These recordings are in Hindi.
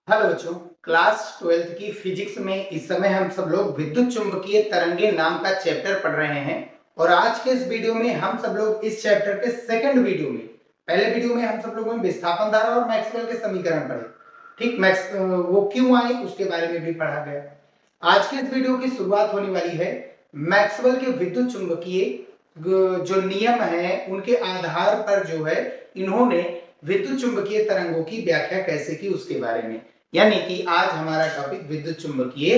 हेलो बच्चों, क्लास 12th की फिजिक्स में इस समय हम सब लोग विद्युत चुंबकीय तरंगे नाम का चैप्टर पढ़ रहे हैं। और आज के इस वीडियो में हम सब लोग इस चैप्टर के सेकंड वीडियो में, पहले वीडियो में हम सब लोगों ने विस्थापन धारा और मैक्सवेल के समीकरण पढ़े। ठीक, वो क्यों आए उसके बारे में भी पढ़ा गया। आज के इस वीडियो की शुरुआत होने वाली है मैक्सवेल के विद्युत चुंबकीय जो नियम है उनके आधार पर जो है इन्होंने विद्युत चुंबकीय तरंगों की व्याख्या कैसे की उसके बारे में। यानी कि आज हमारा टॉपिक विद्युत चुंबकीय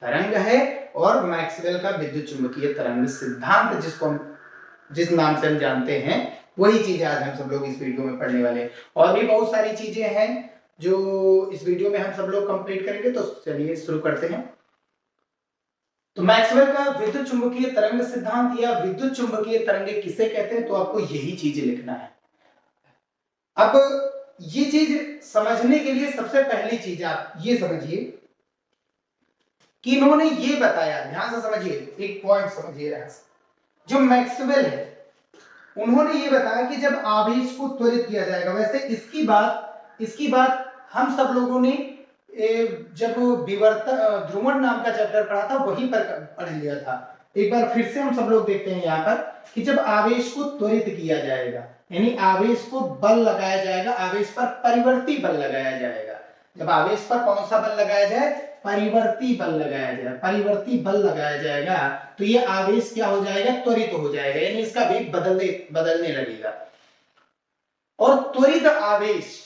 तरंग है और मैक्सवेल का विद्युत चुंबकीय तरंग सिद्धांत जिस नाम से हम जानते हैं वही चीजें आज हम सब लोग इस वीडियो में पढ़ने वाले हैं। और भी बहुत सारी चीजें हैं जो इस वीडियो में हम सब लोग कंप्लीट करेंगे। तो चलिए शुरू करते हैं। तो मैक्सवेल का विद्युत चुंबकीय तरंग सिद्धांत या विद्युत चुंबकीय तरंगे किसे कहते हैं, तो आपको यही चीजें लिखना है। अब ये चीज समझने के लिए सबसे पहली चीज आप ये समझिए कि इन्होंने ये बताया, ध्यान से समझिए, एक पॉइंट समझिए। जो मैक्सवेल है उन्होंने ये बताया कि जब आवेश को त्वरित किया जाएगा, वैसे इसकी बात हम सब लोगों ने जब ध्रुवण नाम का चैप्टर पढ़ा था वहीं पर पढ़ लिया था। एक बार फिर से हम सब लोग देखते हैं यहाँ पर कि जब आवेश को त्वरित किया जाएगा यानी आवेश को बल लगाया जाएगा, आवेश पर परिवर्ती बल लगाया जाएगा। जब आवेश पर कौन सा बल लगाया जाए? परिवर्ती बल लगाया जाए। परिवर्ती बल लगाया जाएगा तो ये आवेश क्या हो जाएगा? त्वरित हो जाएगा, यानी इसका वेग बदलने लगेगा। और त्वरित आवेश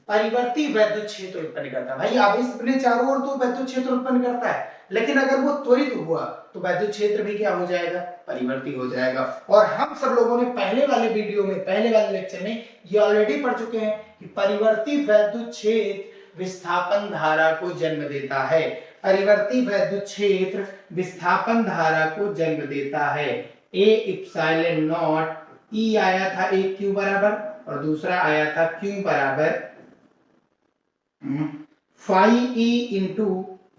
परिवर्ती वैद्युत क्षेत्र उत्पन्न करता है। भाई आवेश अपने चारों ओर तो वैद्युत क्षेत्र उत्पन्न करता है, लेकिन अगर वो त्वरित हुआ तो वैद्युत क्षेत्र भी क्या हो जाएगा? परिवर्ती हो जाएगा। और हम सब लोगों ने पहले वाले वीडियो में, पहले वाले लेक्चर में ये ऑलरेडी पढ़ चुके हैं कि परिवर्ती वैद्युत क्षेत्र विस्थापन धारा को जन्म देता है। परिवर्ती वैद्युत क्षेत्र विस्थापन धारा को जन्म देता है। ए इप्सिलॉन नॉट ई आया था, एक क्यू बराबर, और दूसरा आया था क्यू बराबर phi E into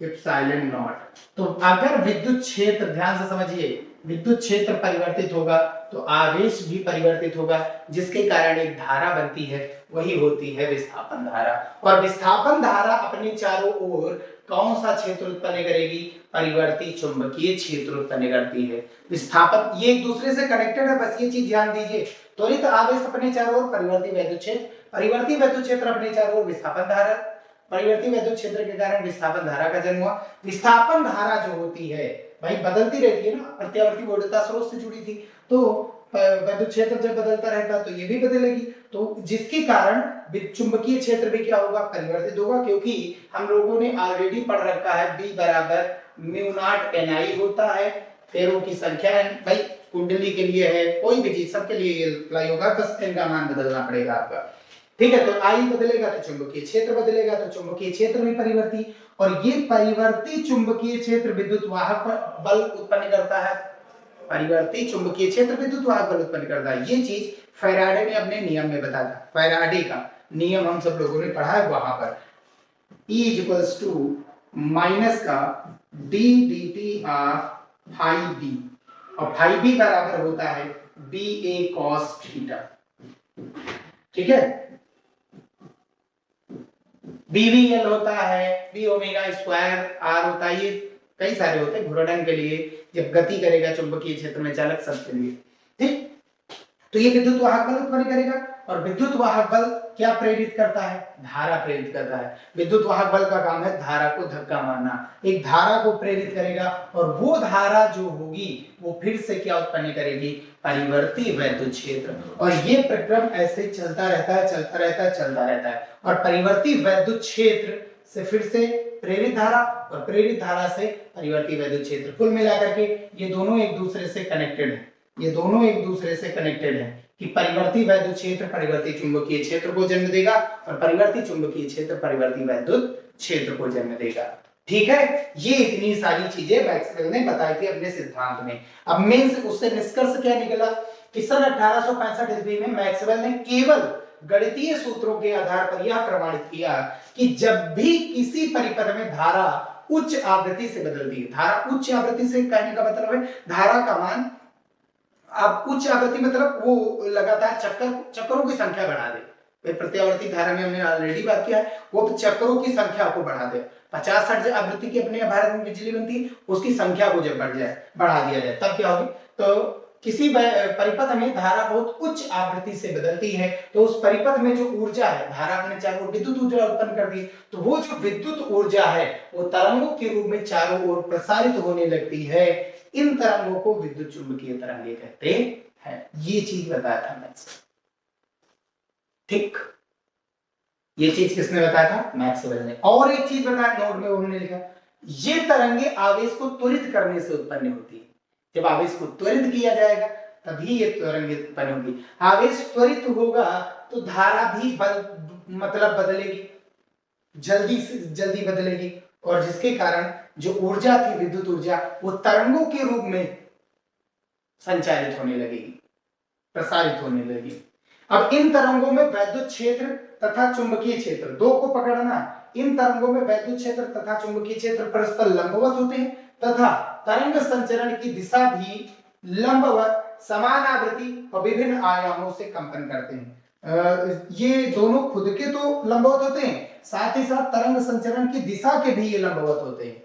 epsilon not. तो अगर विद्युत क्षेत्र, ध्यान से समझिए, विद्युत क्षेत्र परिवर्तित होगा तो आवेश भी परिवर्तित होगा, जिसके कारण एक धारा बनती है, वही होती है विस्थापन धारा। और विस्थापन धारा अपने चारों ओर कौन सा क्षेत्र उत्पन्न करेगी? परिवर्ती चुंबकीय क्षेत्र उत्पन्न करती है। विस्थापन ये एक दूसरे से कनेक्टेड है, बस ये चीज ध्यान दीजिए। त्वरित आवेश अपने चारों ओर, परिवर्ती वैद्युत क्षेत्र, परिवर्ती वैद्युत क्षेत्र अपने चारों ओर, विस्थापन धारा, परिवर्ती वैद्युत क्षेत्र के कारण विस्थापन धारा का जन्म हुआ। विस्थापन धारा जो होती है भाई बदलती रहती है ना, प्रत्यावर्ती वोल्टता स्रोत से जुड़ी थी, तो वैद्युत क्षेत्र जब बदलता रहता तो ये भी बदलेगी, तो जिसके कारण चुंबकीय क्षेत्र भी क्या होगा? परिवर्तित होगा। क्योंकि हम लोगों ने ऑलरेडी पढ़ रखा है B बराबर म्यू नॉट NI होता है, फेरों की संख्या है। भाई कुंडली के लिए है, कोई भी चीज सबके लिए अप्लाई होगा, बस इनका मान बदलना पड़ेगा आपका। ठीक है, तो आई बदलेगा तो चुंबकीय क्षेत्र बदलेगा, तो चुंबकीय क्षेत्र भी परिवर्ती, और ये परिवर्ती चुंबकीय क्षेत्र विद्युत वाहक बल उत्पन्न करता है। परिवर्ती चुंबकीय क्षेत्र विद्युत वाहक बल उत्पन्न करता है। ये चीज फैराडे ने अपने नियम में बताया था। फैराडे का नियम हम सब लोगों ने पढ़ा है वहां पर। E इक्वल्स टू माइनस का d dt of phi b, और फाई b बराबर होता है ba cos थीटा। ठीक है, BVL होता है, B ओमेगा स्क्वायर R होता है, ये कई सारे होते हैं घूर्णन के लिए, जब गति करेगा चुंबकीय क्षेत्र में चालक, सबके लिए। ठीक, तो ये विद्युत वाहक बल उत्पन्न करेगा, और विद्युत वाहक बल क्या प्रेरित करता है? धारा प्रेरित करता है। विद्युत वाहक बल का काम है धारा को धक्का मारना, एक धारा को प्रेरित करेगा, और वो धारा जो होगी वो फिर से क्या उत्पन्न करेगी? परिवर्ती वैद्युत क्षेत्र। और ये प्रक्रम ऐसे चलता रहता है, चलता रहता है, चलता रहता है, और परिवर्ती वैद्युत क्षेत्र से फिर से प्रेरित धारा, और प्रेरित धारा से परिवर्ती वैद्युत क्षेत्र। कुल मिलाकर के ये दोनों एक दूसरे से कनेक्टेड है, ये दोनों एक दूसरे से कनेक्टेड है कि परिवर्ती वैद्युत क्षेत्र परिवर्ती चुंबकीय क्षेत्र को जन्म देगा, और परिवर्ती चुंबकीय क्षेत्र परिवर्ती वैद्युत क्षेत्र को जन्म देगा। ठीक है, ये इतनी सारी चीजें मैक्सवेल ने बताई थी अपने सिद्धांत में। अब मेंस उससे निष्कर्ष क्या निकला कि सन 1865 ईस्वी में मैक्सवेल ने केवल गणितीय सूत्रों के आधार पर यह प्रमाणित किया कि जब भी किसी परिपथ में धारा उच्च आवृत्ति से बदलती है, धारा उच्च आवृत्ति से कहने का मतलब है धारा का मान, आप उच्च आवृत्ति मतलब वो लगातार चक्करों की संख्या बढ़ा दे, प्रत्यावर्ती धारा में हमने ऑलरेडी बात किया है, वो चक्रों की संख्या को बढ़ा दे। 50-60 आवृत्ति की अपने भारत में बिजली बनती है, उसकी संख्या को जब बढ़ा दिया जाए तब क्या होगी, तो किसी परिपथ में धारा बहुत उच्च आवृत्ति से बदलती है, तो उस परिपथ में जो ऊर्जा है, धारा अपने चारों ओर विद्युत ऊर्जा उत्पन्न करती है, तो वो जो विद्युत ऊर्जा है वो तरंगों के रूप में चारों ओर प्रसारित होने लगती है। इन तरंगों को विद्युत चुंबकीय तरंगे कहते हैं। ये चीज बताया था मैक्स, ठीक, ये चीज किसने बताया था, मैक्सवेल ने। और एक चीज बताया नोट में उन्होंने लिखा, ये तरंगे आवेश को त्वरित करने से उत्पन्न होती है। जब आवेश को त्वरित किया जाएगा तभी ये तरंगे उत्पन्न होगी। आवेश त्वरित होगा तो धारा भी मतलब बदलेगी, जल्दी से जल्दी बदलेगी, और जिसके कारण जो ऊर्जा थी, विद्युत ऊर्जा, वो तरंगों के रूप में संचारित होने लगेगी, प्रसारित होने लगेगी। अब इन तरंगों में वैद्युत क्षेत्र तथा चुंबकीय क्षेत्र दो को पकड़ना। इन तरंगों में वैद्युत क्षेत्र तथा चुंबकीय क्षेत्र परस्पर लंबवत होते हैं तथा तरंग संचरण की दिशा भी लंबवत, समान आवृत्ति और विभिन्न आयामों से कंपन करते हैं। ये दोनों खुद के तो लंबवत होते हैं, साथ ही साथ तरंग संचरण की दिशा के भी ये लंबवत होते हैं,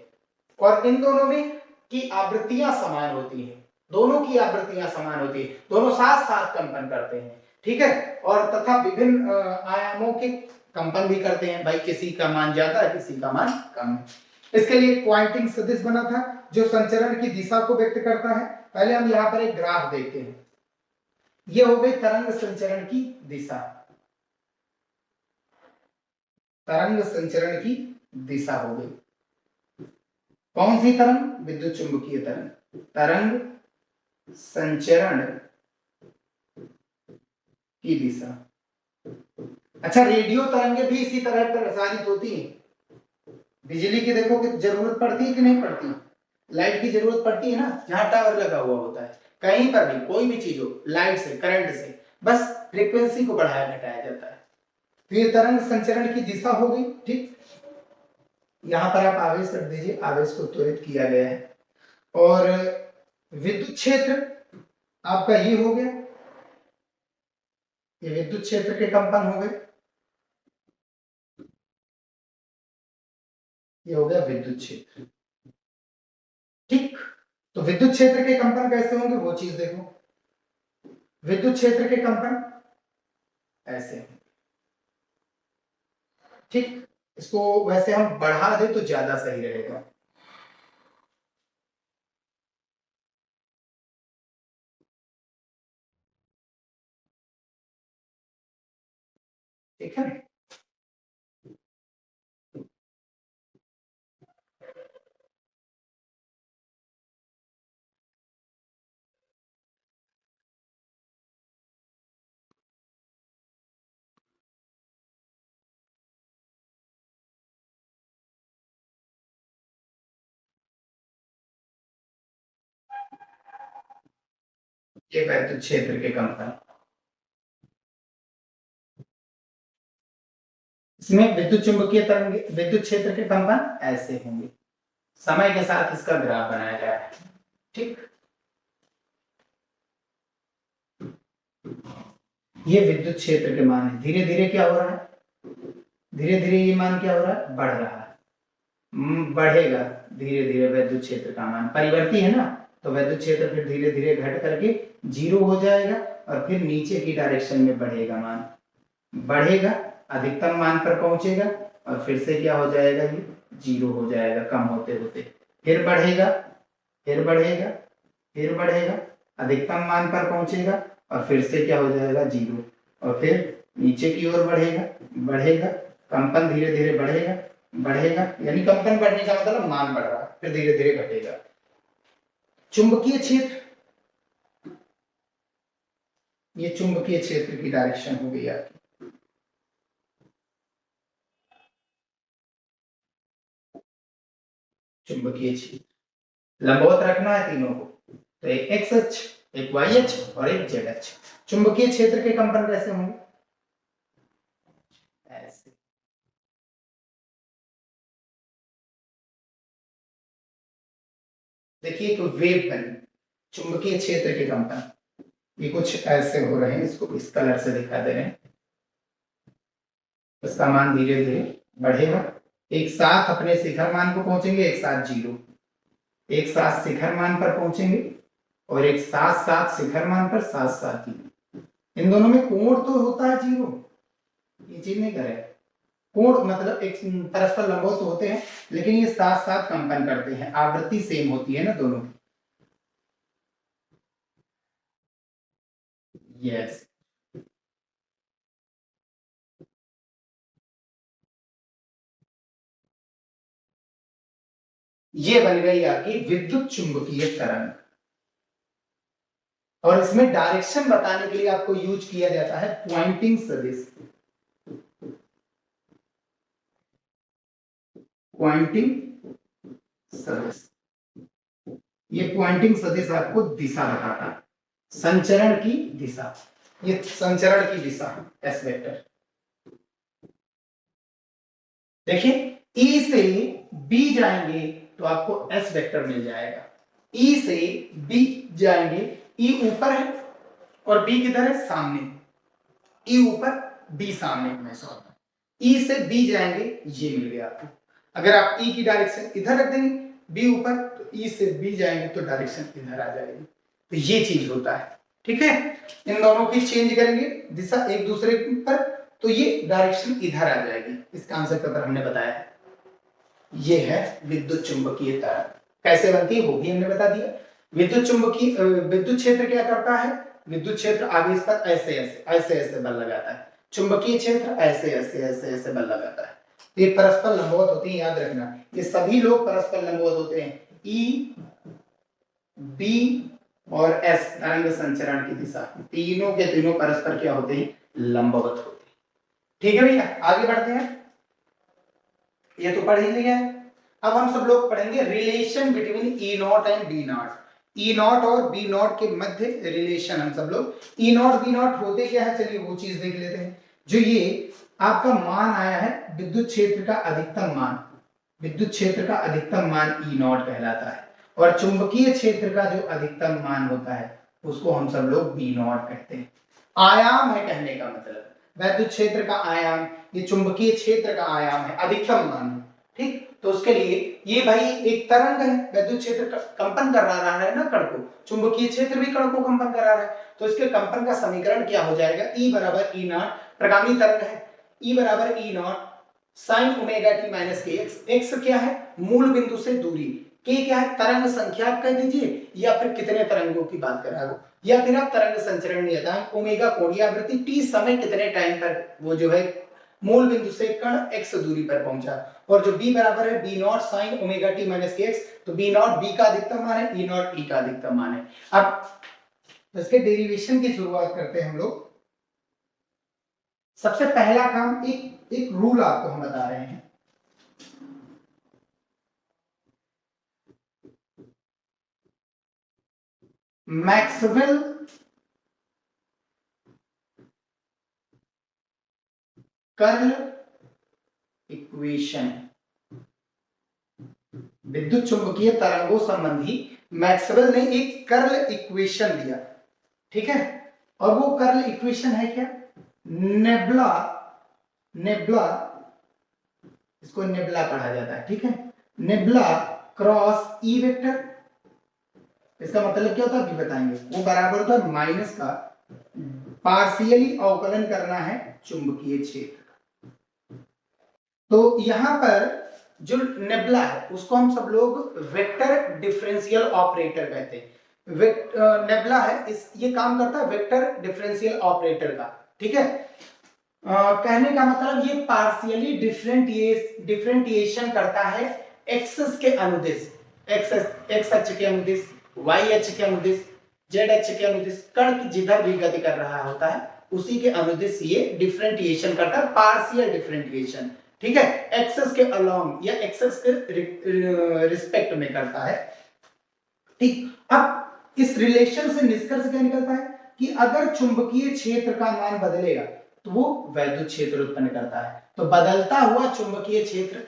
और इन दोनों में की आवृत्तियां समान होती हैं, दोनों की आवृत्तियां समान होती है, दोनों साथ साथ कंपन करते हैं, ठीक है, और तथा विभिन्न आयामों के कंपन भी करते हैं। भाई किसी का मान ज्यादा है, किसी का मान कम है। इसके लिए क्वांटिंग सदिश बना था जो संचरण की दिशा को व्यक्त करता है। पहले हम यहाँ पर एक ग्राफ देखते हैं, ये हो गई तरंग संचरण की दिशा, तरंग संचरण की दिशा हो गई। कौन सी तरंग, विद्युत चुंबकीय तरंग, तरंग संचरण की दिशा। अच्छा, रेडियो तरंगे भी इसी तरह प्रसारित होती हैं। बिजली की देखो कि जरूरत पड़ती है कि नहीं पड़ती, लाइट की जरूरत पड़ती है ना, जहां टावर लगा हुआ होता है, कहीं पर भी कोई भी चीज हो, लाइट से, करंट से, बस फ्रीक्वेंसी को बढ़ाया घटाया जाता है। तो ये तरंग संचरण की दिशा हो गई, ठीक। यहां पर आप आवेश रख दीजिए, आवेश को त्वरित किया गया है। और विद्युत क्षेत्र आपका ये हो गया, ये विद्युत क्षेत्र के कंपन हो गए, ये हो गया विद्युत क्षेत्र, ठीक। तो विद्युत क्षेत्र के कंपन कैसे होंगे वो चीज देखो, विद्युत क्षेत्र के कंपन ऐसे, ठीक। इसको वैसे हम बढ़ा दे तो ज्यादा सही रहेगा, ठीक है। ये विद्युत क्षेत्र के कंपन, इसमें विद्युत चुंबकीय तरंग, विद्युत क्षेत्र के कंपन ऐसे होंगे। समय के साथ इसका ग्राफ बनाया जाए, ठीक। ये विद्युत क्षेत्र के मान है, धीरे धीरे क्या हो रहा है, धीरे धीरे ये मान क्या हो रहा है, बढ़ रहा है, बढ़ेगा धीरे धीरे। विद्युत क्षेत्र का मान परिवर्ती है ना, तो विद्युत क्षेत्र फिर धीरे धीरे घट करके जीरो हो जाएगा और फिर नीचे की डायरेक्शन में बढ़ेगा, मान बढ़ेगा, अधिकतम मान पर पहुंचेगा और फिर से क्या हो जाएगा, ये जीरो हो जाएगा कम होते होते, फिर बढ़ेगा, फिर बढ़ेगा, फिर बढ़ेगा, अधिकतम मान पर पहुंचेगा और फिर से क्या हो जाएगा, जीरो, और फिर नीचे की ओर बढ़ेगा, बढ़ेगा, कंपन धीरे धीरे बढ़ेगा, बढ़ेगा, यानी कंपन बढ़ने का मतलब मान बढ़ रहा है, फिर धीरे धीरे घटेगा। चुंबकीय क्षेत्र, ये चुंबकीय क्षेत्र की डायरेक्शन हो गई आपकी, चुंबकीय क्षेत्र लंबवत रखना है तीनों को, तो एक एक्स अक्ष, एक वाई अक्ष और एक जेड अक्ष। चुंबकीय क्षेत्र के कंपन कैसे होंगे, ऐसे। देखिए एक वेव बनी, चुंबकीय क्षेत्र के कंपन ये कुछ ऐसे हो रहे हैं, इसको इस कलर से दिखा दे रहे हैं, इसका मान धीरे धीरे बढ़ेगा, एक साथ अपने शिखर मान को पहुंचेंगे, एक साथ जीरो, एक साथ शिखर मान पर पहुंचेंगे और एक साथ साथ शिखर मान पर साथ साथ ही। इन दोनों में कोण तो होता है जीरो, ये चीज नहीं करे, कोण मतलब एक परस्पर लंबवत होते हैं लेकिन ये साथ साथ कंपन करते हैं, आवृत्ति सेम होती है ना दोनों की। यस, ये बन गई आपकी विद्युत चुंबकीय तरंग। और इसमें डायरेक्शन बताने के लिए आपको यूज किया जाता है पॉइंटिंग सदिश। पॉइंटिंग सदिश, ये पॉइंटिंग सदिश आपको दिशा बताता है, संचरण की दिशा, ये संचरण की दिशा एस वेक्टर। देखिए ई से बी जाएंगे तो आपको एस वेक्टर मिल जाएगा, ई से बी जाएंगे, ई ऊपर है और बी किधर है, सामने, ई ऊपर बी सामने हमेशा होता है, ई से बी जाएंगे, ये मिल गया आपको। अगर आप ई की डायरेक्शन इधर रख देंगे, बी ऊपर, तो ई से बी जाएंगे तो डायरेक्शन इधर आ जाएगी, तो ये चीज होता है। ठीक है, इन दोनों की चेंज करेंगे दिशा एक दूसरे पर, तो ये डायरेक्शन इधर आ जाएगी। इसका आंसर पेपर हमने बताया है, ये है विद्युत चुंबकीय तरंग। कैसे बनती है वो भी हमने बता दिया। विद्युत चुंबकीय विद्युत क्षेत्र क्या करता है, विद्युत क्षेत्र आगे इस पर ऐसे ऐसे ऐसे ऐसे बल लगाता है, चुंबकीय क्षेत्र ऐसे ऐसे ऐसे ऐसे बल लगाता है। ये परस्पर लंबवत होती है, याद रखना, ये सभी लोग परस्पर लंबवत होते हैं, ई बी और एस तरंग संचरण की दिशा, तीनों के तीनों परस्पर क्या होते हैं, लंबवत होते हैं। ठीक है भैया, आगे बढ़ते हैं, ये तो पढ़ ही लिया है। अब हम सब लोग पढ़ेंगे relation between E not and B not, E not और बी नॉट के मध्य रिलेशन। हम सब लोग ई नॉट बी नॉट होते क्या है, चलिए वो चीज देख लेते हैं। जो ये आपका मान आया है विद्युत क्षेत्र का अधिकतम मान, विद्युत क्षेत्र का अधिकतम मान ई नॉट कहलाता है, और चुंबकीय क्षेत्र का जो अधिकतम मान होता है उसको हम सब लोग बी नॉट कहते हैं। आयाम है कहने का मतलब, विद्युत क्षेत्र का आयाम, ये चुंबकीय क्षेत्र का आयाम है, अधिकतम मान है। ठीक, तो उसके लिए ये भाई एक तरंग है, विद्युत क्षेत्र कंपन कर रहा है ना कण को, चुंबकीय क्षेत्र भी कण को कंपन करा रहा है, तो इसके कंपन का समीकरण क्या हो जाएगा, E बराबर ई नॉट, प्रगामी तरंग है, E बराबर E not sine omega t minus k x, x क्या है, मूल बिंदु से दूरी, के क्या है, तरंग संख्या कह दीजिए, या फिर कितने तरंगों की बात कर रहा है वो, या फिर आप तरंग संचरण नियतांक, ओमेगा कोणीय आवृत्ति, टी समय कितने टाइम तक वो जो है मूल बिंदु से कण x दूरी पर पहुंचा, और जो b बराबर है b not sine omega t minus k x, तो b नॉट b का अधिकतम मान है, e नॉट e का अधिकतम मान है। अब इसके डेरिवेशन की शुरुआत करते हैं हम लोग। सबसे पहला काम, एक रूल आपको हम बता रहे हैं, मैक्सवेल कर्ल इक्वेशन, विद्युत चुंबकीय तरंगों संबंधी मैक्सवेल ने एक कर्ल इक्वेशन दिया। ठीक है, और वो कर्ल इक्वेशन है क्या, नेबुला, नेबुला, इसको नेबुला पढ़ा जाता है। ठीक है, नेबुला क्रॉस ई वेक्टर, इसका मतलब क्या होता है अभी बताएंगे, वो बराबर होता है माइनस का पार्शियली अवकलन करना है चुंबकीय क्षेत्र। तो यहां पर जो नेबुला है उसको हम सब लोग वेक्टर डिफरेंशियल ऑपरेटर कहते हैं। नेबुला है इस, ये काम करता है वेक्टर डिफरेंशियल ऑपरेटर का। ठीक है, कहने का मतलब ये पार्शियली डिफरेंटिएशन करता है एक्सेस के अनुदिश, एक्स अक्ष के अनुदिश, वाई अक्ष के अनुदिश, जेड अक्ष के अनुदिश, कण की जिधर भी गति कर रहा होता है उसी के अनुदिश ये डिफरेंटिएशन करता है, पार्शियल डिफरेंटिएशन। ठीक है, एक्सेस के अलोंग या एक्सेस के रिस्पेक्ट में करता है। ठीक, अब इस रिलेशन से निष्कर्ष क्या निकलता है कि अगर चुंबकीय क्षेत्र का मान बदलेगा तो वो वैद्युत क्षेत्र उत्पन्न करता है। तो बदलता हुआ चुंबकीय क्षेत्र,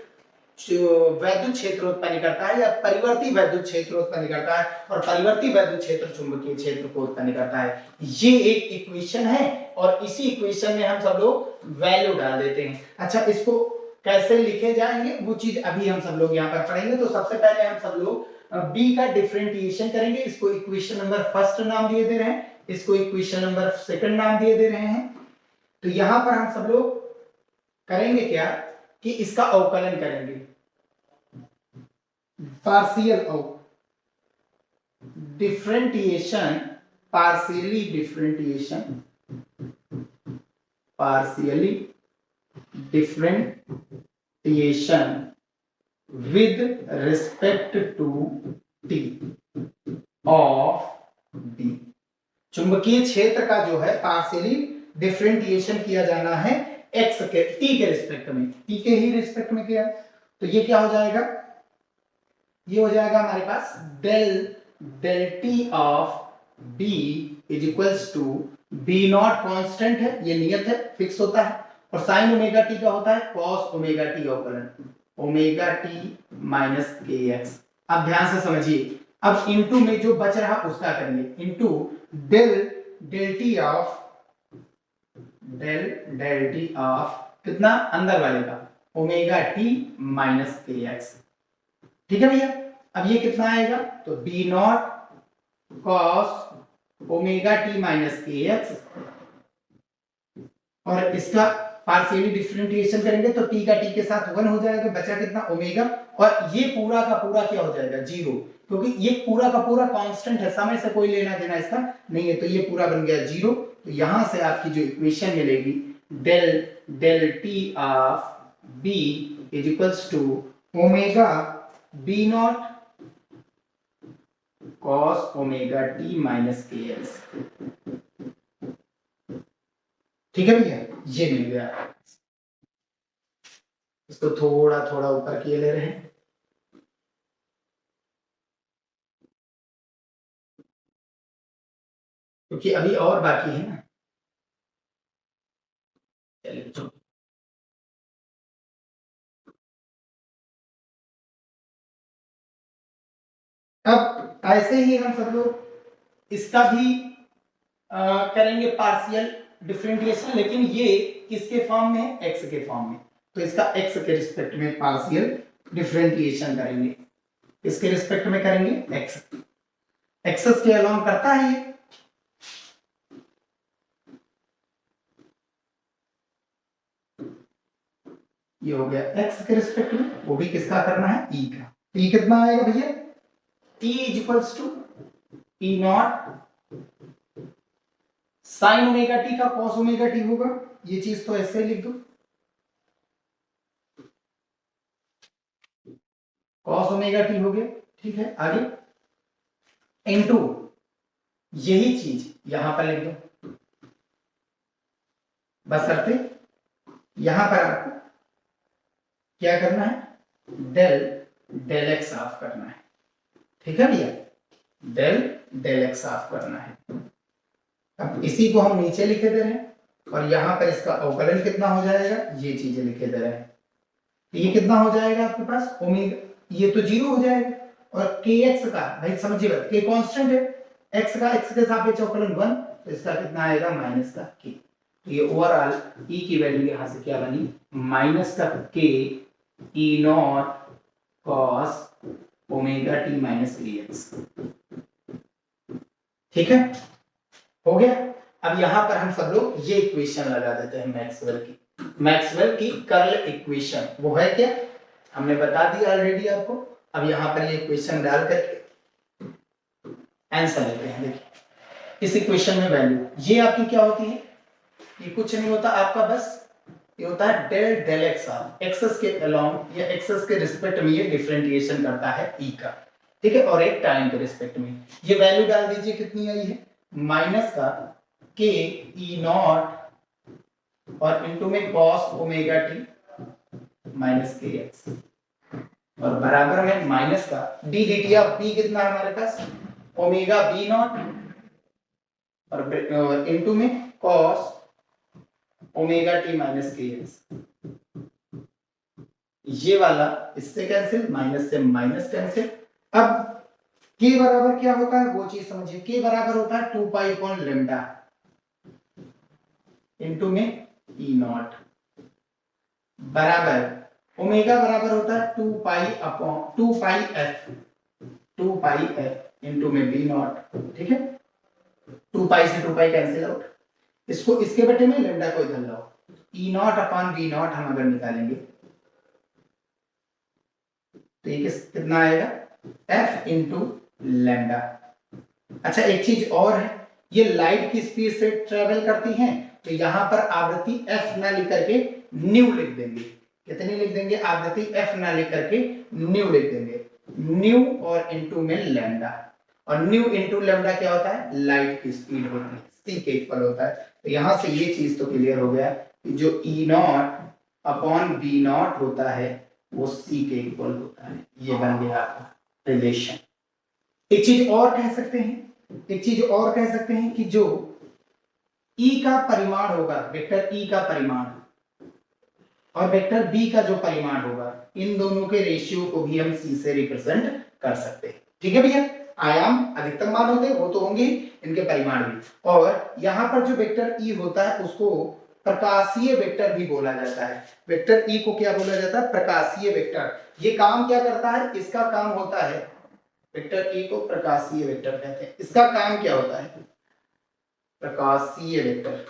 वैद्युत क्षेत्र उत्पन्न करता है या परिवर्ती वैद्युत क्षेत्र उत्पन्न करता है, और परिवर्ती वैद्युत क्षेत्र चुंबकीय क्षेत्र को उत्पन्न करता है। ये एक इक्वेशन है और इसी इक्वेशन में हम सब लोग वैल्यू डाल देते हैं। अच्छा, इसको कैसे लिखे जाएंगे वो चीज अभी हम सब लोग यहाँ पर पढ़ेंगे। तो सबसे पहले हम सब लोग b का डिफरेंशिएशन करेंगे। इसको इक्वेशन नंबर फर्स्ट नाम दिए दे रहे हैं, इसको इक्वेशन नंबर सेकंड नाम दिए दे रहे हैं। तो यहां पर हम सब लोग करेंगे क्या कि इसका अवकलन करेंगे, partial of differentiation, partially differentiation, partially differentiation with respect to t of d। चुंबकीय क्षेत्र का जो है पार्शियली डिफरेंटिएशन किया जाना है x के t के रिस्पेक्ट में, t के ही रिस्पेक्ट में किया। तो ये क्या हो जाएगा, ये हो जाएगा हमारे पास del t of b is equals to b naught constant है, ये नियत है, फिक्स होता है, और साइन ओमेगा t का होता है cos ओमेगा t अवकलन omega t minus k x. अब ध्यान से समझिए, अब इनटू में जो बच रहा उसका करेंगे, इनटू डेल टी ऑफ कितना अंदर वाले का omega t minus k x. ठीक है भैया, अब ये कितना आएगा, तो B not cos omega t minus k x, और इसका पार्शियली डिफरेंशिएशन करेंगे तो t का t के साथ 1 हो जाएगा, बचा कितना ओमेगा, और ये पूरा का पूरा क्या हो जाएगा जीरो, क्योंकि ये पूरा का पूरा कांस्टेंट है, समय से कोई लेना देना इसका नहीं है, तो ये पूरा बन गया जीरो। तो यहां से आपकी जो इक्वेशन मिलेगी del t of b is equals to omega b not cos omega t minus k x. ठीक है भैया, ये मिल गया। इसको थोड़ा थोड़ा ऊपर किए ले रहे हैं, क्योंकि अभी और बाकी है ना। चलिए चलो, अब ऐसे ही हम सब लोग इसका भी करेंगे पार्शियल डिफरेंशिएशन, लेकिन ये किसके फॉर्म में है, एक्स के फॉर्म में। तो इसका एक्स के रिस्पेक्ट में पार्शियल डिफरेंशिएशन करेंगे, इसके रिस्पेक्ट में करेंगे एक्स, एक्सेस के अलोंग करता है ये हो गया एक्स के रिस्पेक्ट में, वो भी किसका करना है, ई का। ई कितना आएगा भैया, E is equals to E not sine omega t का कॉस ओमेगा टी होगा, ये चीज तो ऐसे ही लिख दो, कॉस ओमेगा टी हो गया। ठीक है, आगे इनटू यही चीज यहां पर लिख दो, बस करते यहां पर आपको क्या करना है, डेल एक्स ऑफ करना है। ठीक है भैया, डेल एक्स ऑफ करना है। अब इसी को हम नीचे लिखे दे रहे हैं, और यहां पर इसका अवकलन कितना हो जाएगा, ये चीजें लिखे दे रहे हैं। ये कितना हो जाएगा आपके पास ओमेगा, ये तो जीरो हो जाएगा, और के एक्स का भाई समझिए बात, के कांस्टेंट है, एक्स का एक्स के सापेक्ष अवकलन 1, तो इसका कितना आएगा माइनस का के। तो ये ओवरऑल ई की वैल्यू यहां से क्या बनी, माइनस का k E naught cos omega t minus k x. ठीक है, हो गया। अब यहां पर हम सब लोग ये इक्वेशन लगा देते हैं मैक्सवेल की कर्ल इक्वेशन। वो है क्या, हमने बता दिया ऑलरेडी आपको। अब यहां पर ये इक्वेशन डाल करके आंसर लेते हैं। देखिए इस इक्वेशन में वैल्यू ये आपकी क्या होती है, ये कुछ नहीं होता आपका, बस ये होता है डेल एक्स ऑफ एक्सेस के अलोंग या एक्सेस के रिस्पेक्ट में ये डिफरेंशिएशन करता है ई का। ठीक है, और एक टाइम के रिस्पेक्ट में ये वैल्यू डाल दीजिए, कितनी आई है, माइनस का के ई नॉट और इनटू में cos omega t minus k x, और बराबर में माइनस का d d t of B कितना है हमारे पास, ओमेगा बी नॉट, और इनटू में cos omega t minus k x. ये वाला इससे कैंसिल, माइनस से माइनस कैंसिल। अब के बराबर क्या होता है वो चीज समझिए। के बराबर होता है 2 पाई अपॉन लैम्डा इनटू में ई नॉट बराबर ओमेगा बराबर होता है 2 पाई अपॉन 2 पाई एफ इनटू में बी नॉट। ठीक है, 2 पाई से 2 पाई कैंसिल आउट, इसको इसके बटे में लैम्डा को इधर लाओ, ई नॉट अपॉन बी नॉट हम अगर निकालेंगे तो ये कितना आएगा, एफ इंटू लैम्डा। अच्छा एक चीज और है, ये लाइट की स्पीड से ट्रेवल करती हैं तो यहां पर आवृत्ति एफ ना लिख करके न्यू लिख देंगे। कितनी लिख देंगे, आवृत्ति एफ ना लिख करके न्यू लिख देंगे, न्यू और इनटू में लैम्डा। और न्यू इनटू लैम्डा क्या होता है, लाइट की स्पीड होती है, सी के इक्वल होता है। तो यहां से ये चीज तो क्लियर हो गया कि जो ई नॉट अपॉन बी नॉट होता है वो सी के इक्वल होता है। ये बन गया आपका रिलेशन। एक चीज और कह सकते हैं, कि जो E का परिमाण होगा, वेक्टर E का परिमाण और वेक्टर B का जो परिमाण होगा, इन दोनों के रेशियो को भी हम C से रिप्रेजेंट कर सकते हैं। ठीक है भैया, आयाम अधिकतम मान होते हैं वो तो होंगे, इनके परिमाण भी। और यहाँ पर जो वेक्टर E होता है उसको प्रकाशीय वेक्टर भी बोला जाता है। वेक्टर E को क्या बोला जाता है, प्रकाशीय वेक्टर। ये काम क्या करता है, इसका काम होता है, वेक्टर E को प्रकाशीय वेक्टर कहते हैं। इसका काम क्या होता है, प्रकाशीय वेक्टर,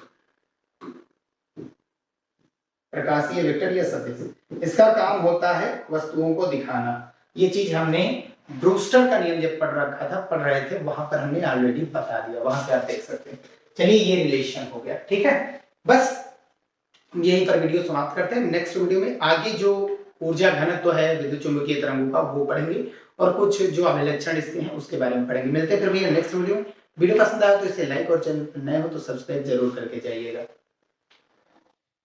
प्रकाशीय वेक्टर या सदिश, इसका काम होता है वस्तुओं को दिखाना। ये चीज हमने ब्रूस्टर का नियम जब पढ़ रहे थे वहां पर हमने ऑलरेडी बता दिया, वहां से आप देख सकते हैं। चलिए ये रिलेशन हो गया। ठीक है, बस यहीं पर वीडियो समाप्त करते हैं। नेक्स्ट वीडियो में आगे जो ऊर्जा घनत्व है विद्युत चुंबकीय तरंगों का वो पढ़ेंगे और कुछ जो अभिलक्षण इसके हैं उसके बारे में पढ़ेंगे। मिलते हैं फिर भैया नेक्स्ट वीडियो में। वीडियो पसंद आया तो इसे लाइक और चैनल नए हो तो सब्सक्राइब जरूर करके जाइएगा।